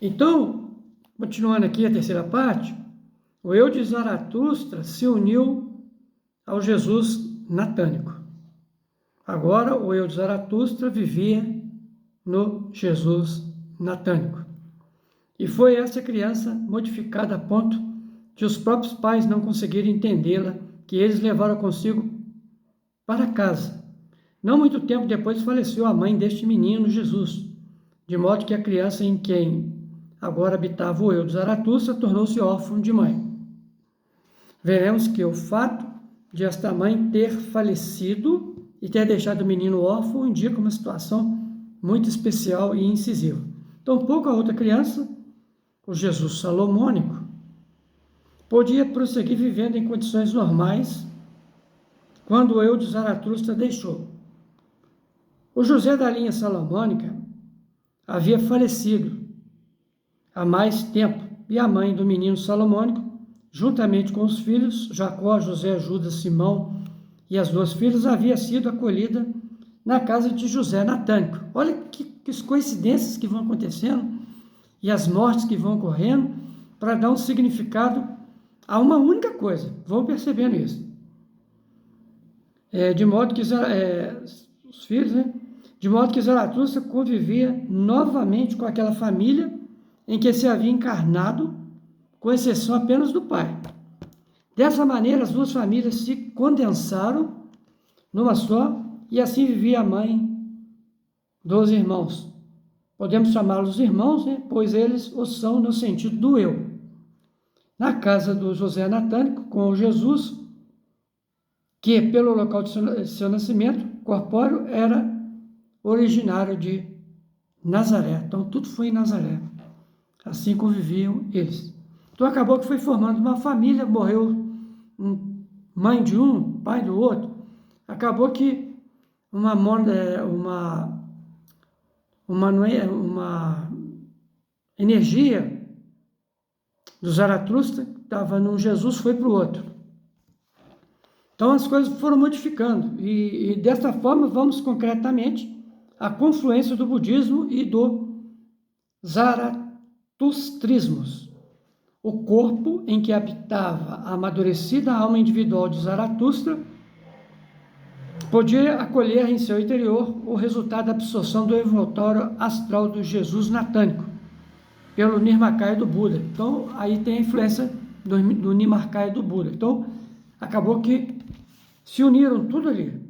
Então, continuando aqui a terceira parte, o eu de Zaratustra se uniu ao Jesus natânico. Agora, o eu de Zaratustra vivia no Jesus natânico. E foi essa criança modificada a ponto de os próprios pais não conseguirem entendê-la, que eles levaram consigo para casa. Não muito tempo depois faleceu a mãe deste menino, Jesus, de modo que a criança em quem agora habitava o eu de Zaratustra tornou-se órfão de mãe. Veremos que o fato de esta mãe ter falecido e ter deixado o menino órfão indica uma situação muito especial e incisiva. Tampouco a outra criança, o Jesus salomônico, podia prosseguir vivendo em condições normais quando o eu de Zaratustra deixou. O José da linha salomônica havia falecido há mais tempo e a mãe do menino salomônico, juntamente com os filhos, Jacó, José, Judas, Simão e as duas filhas, havia sido acolhida na casa de José natânico. Olha que coincidências que vão acontecendo e as mortes que vão ocorrendo para dar um significado a uma única coisa. Vão percebendo isso. De modo que os filhos, né? De modo que Zaratustra convivia novamente com aquela família em que se havia encarnado, com exceção apenas do pai. Dessa maneira, as duas famílias se condensaram numa só, e assim vivia a mãe dos irmãos. Podemos chamá-los irmãos, né? Pois eles o são no sentido do eu. Na casa do José natânico, com o Jesus, que pelo local de seu nascimento corpóreo era originário de Nazaré. Então, tudo foi em Nazaré. Assim conviviam eles. Então, acabou que foi formando uma família, morreu mãe de um, pai do outro. Acabou que uma energia do Zaratustra, que estava num Jesus, foi para o outro. Então, as coisas foram modificando. E dessa forma, vamos concretamente à confluência do budismo e do zaratustrismos. O corpo em que habitava a amadurecida alma individual de Zaratustra podia acolher em seu interior o resultado da absorção do envoltório astral do Jesus natânico, pelo Nirmakaya do Buda. Então, aí tem a influência do Nirmakaya do Buda. Então, acabou que se uniram tudo ali.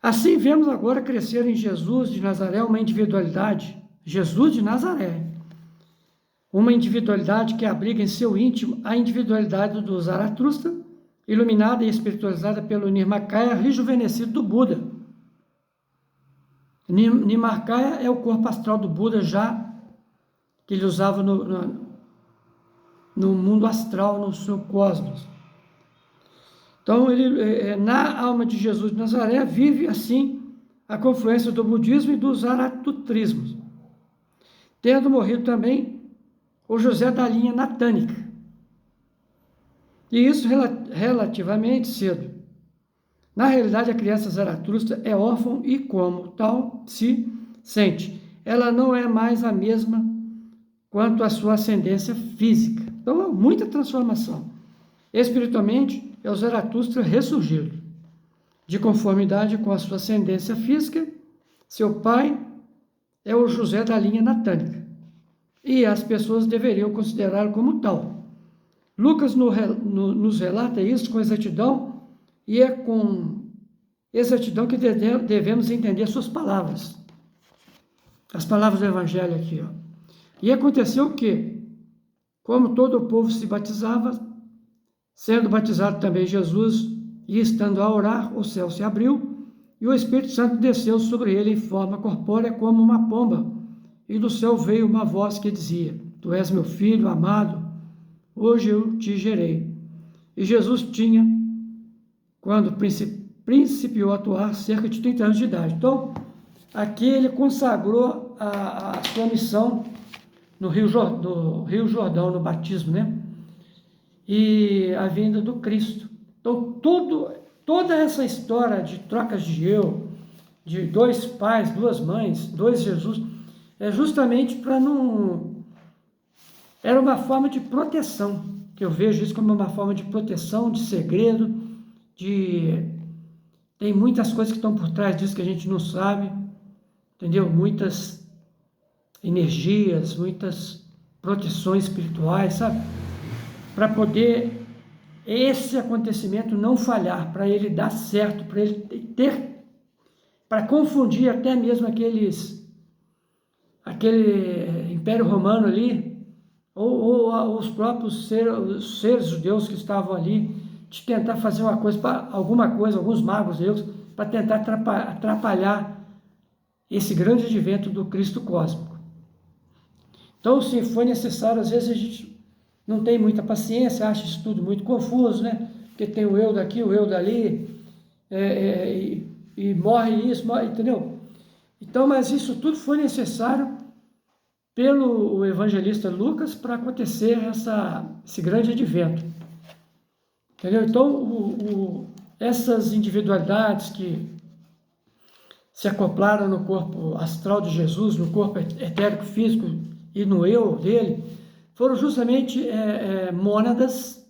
Assim, vemos agora crescer em Jesus de Nazaré uma individualidade, Jesus de Nazaré, uma individualidade que abriga em seu íntimo a individualidade do Zaratustra, iluminada e espiritualizada pelo Nirmakaya rejuvenescido do Buda. Nirmakaya é o corpo astral do Buda já que ele usava no mundo astral, no seu cosmos. Então, na alma de Jesus de Nazaré vive assim a confluência do budismo e do zaratustrismo, tendo morrido também o José da linha natânica. E isso relativamente cedo. Na realidade, a criança Zaratustra é órfã e, como tal, se sente. Ela não é mais a mesma quanto à sua ascendência física. Então, muita transformação. Espiritualmente, é o Zaratustra ressurgido, de conformidade com a sua ascendência física. Seu pai é o José da linha natânica, e as pessoas deveriam considerá-lo como tal. Lucas nos relata isso com exatidão, e é com exatidão que devemos entender suas palavras. As palavras do Evangelho aqui. E aconteceu que, como todo o povo se batizava, sendo batizado também Jesus, e estando a orar, o céu se abriu, e o Espírito Santo desceu sobre ele em forma corpórea como uma pomba, e do céu veio uma voz que dizia: Tu és meu filho amado, hoje eu te gerei. E Jesus tinha, quando principiou a atuar, cerca de 30 anos de idade. Então, aqui ele consagrou a sua missão no Rio Jordão, no batismo, né? E a vinda do Cristo. Então, toda essa história de trocas de eu, de dois pais, duas mães, dois Jesus, justamente para não... Era uma forma de proteção, que eu vejo isso como uma forma de proteção, de segredo, Tem muitas coisas que estão por trás disso que a gente não sabe, entendeu? Muitas energias, muitas proteções espirituais, sabe? Para poder esse acontecimento não falhar, para ele dar certo, para ele ter, para confundir até mesmo aquele Império Romano ali, ou os próprios seres judeus que estavam ali, de tentar fazer alguma coisa, alguns magos judeus, para tentar atrapalhar esse grande advento do Cristo cósmico. Então, sim, foi necessário, às vezes a gente não tem muita paciência, acha isso tudo muito confuso, né? Porque tem o eu daqui, o eu dali, e morre isso, entendeu? Então, mas isso tudo foi necessário pelo evangelista Lucas para acontecer esse grande advento. Entendeu? Então, essas individualidades que se acoplaram no corpo astral de Jesus, no corpo etérico físico e no eu dele, foram justamente mônadas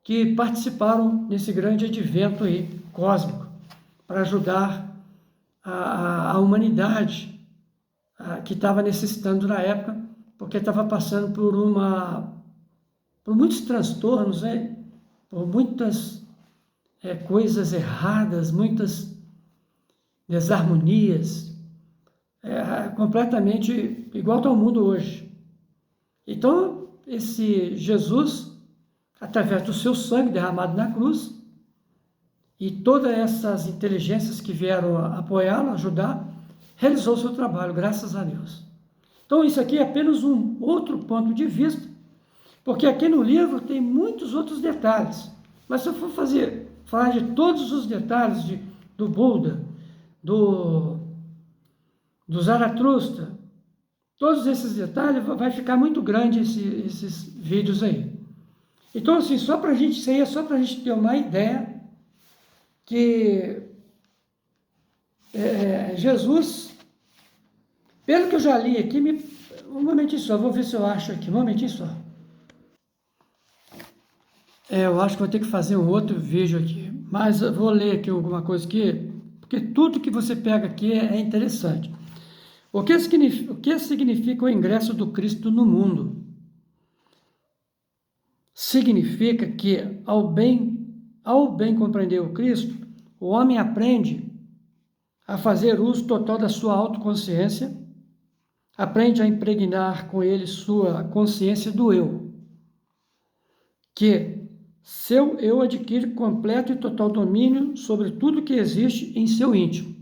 que participaram nesse grande advento aí, cósmico, para ajudar a humanidade que estava necessitando na época, porque estava passando por muitos transtornos, né? Por muitas coisas erradas, muitas desarmonias, completamente igual ao mundo hoje. Então, esse Jesus, através do seu sangue derramado na cruz, e todas essas inteligências que vieram apoiá-lo, ajudar, realizou o seu trabalho, graças a Deus. Então, isso aqui é apenas um outro ponto de vista, porque aqui no livro tem muitos outros detalhes. Mas se eu for falar de todos os detalhes do Buda, do Zaratustra, todos esses detalhes, vai ficar muito grande esses vídeos aí. Então, assim, só para a gente ter uma ideia que Jesus, pelo que eu já li aqui, um momentinho só, vou ver se eu acho aqui, um momentinho só. Eu acho que vou ter que fazer um outro vídeo aqui, mas eu vou ler aqui alguma coisa aqui, porque tudo que você pega aqui é interessante. O que significa o ingresso do Cristo no mundo? Significa que, ao bem compreender o Cristo, o homem aprende a fazer uso total da sua autoconsciência, aprende a impregnar com ele sua consciência do eu, que seu eu adquire completo e total domínio sobre tudo que existe em seu íntimo.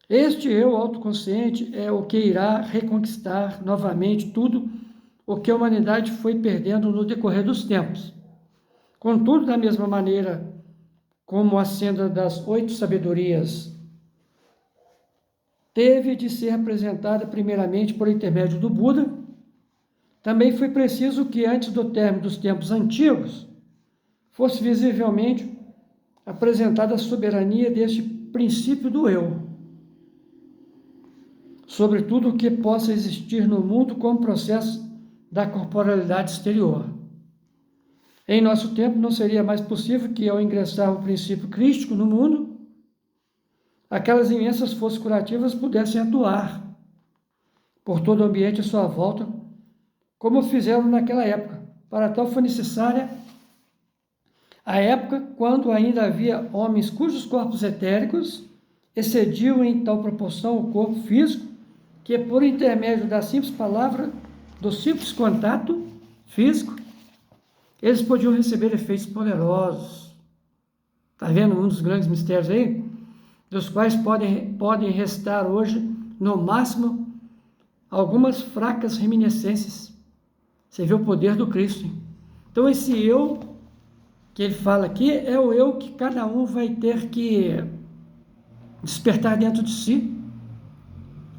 Este eu autoconsciente é o que irá reconquistar novamente tudo o que a humanidade foi perdendo no decorrer dos tempos. Contudo, da mesma maneira como a senda das 8 sabedorias teve de ser apresentada primeiramente por intermédio do Buda, também foi preciso que, antes do término dos tempos antigos, fosse visivelmente apresentada a soberania deste princípio do eu, sobre tudo o que possa existir no mundo como processo da corporalidade exterior. Em nosso tempo, não seria mais possível que, ao ingressar o princípio crístico no mundo, aquelas imensas forças curativas pudessem atuar por todo o ambiente à sua volta, como fizeram naquela época. Para tal foi necessária a época quando ainda havia homens cujos corpos etéricos excediam em tal proporção o corpo físico, que por intermédio da simples palavra, do simples contato físico, eles podiam receber efeitos poderosos. Está vendo um dos grandes mistérios aí? Dos quais podem restar hoje, no máximo, algumas fracas reminiscências. Você vê o poder do Cristo. Hein? Então, esse eu que ele fala aqui é o eu que cada um vai ter que despertar dentro de si,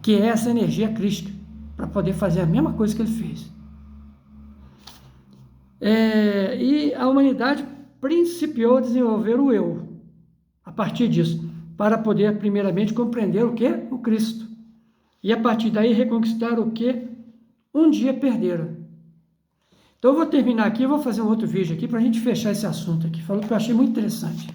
que é essa energia crística, para poder fazer a mesma coisa que ele fez. E a humanidade principiou a desenvolver o eu, a partir disso, para poder primeiramente compreender o que? O Cristo. e a partir daí reconquistar o que um dia perderam. Então eu vou terminar aqui, eu vou fazer um outro vídeo aqui para a gente fechar esse assunto aqui, falou que eu achei muito interessante.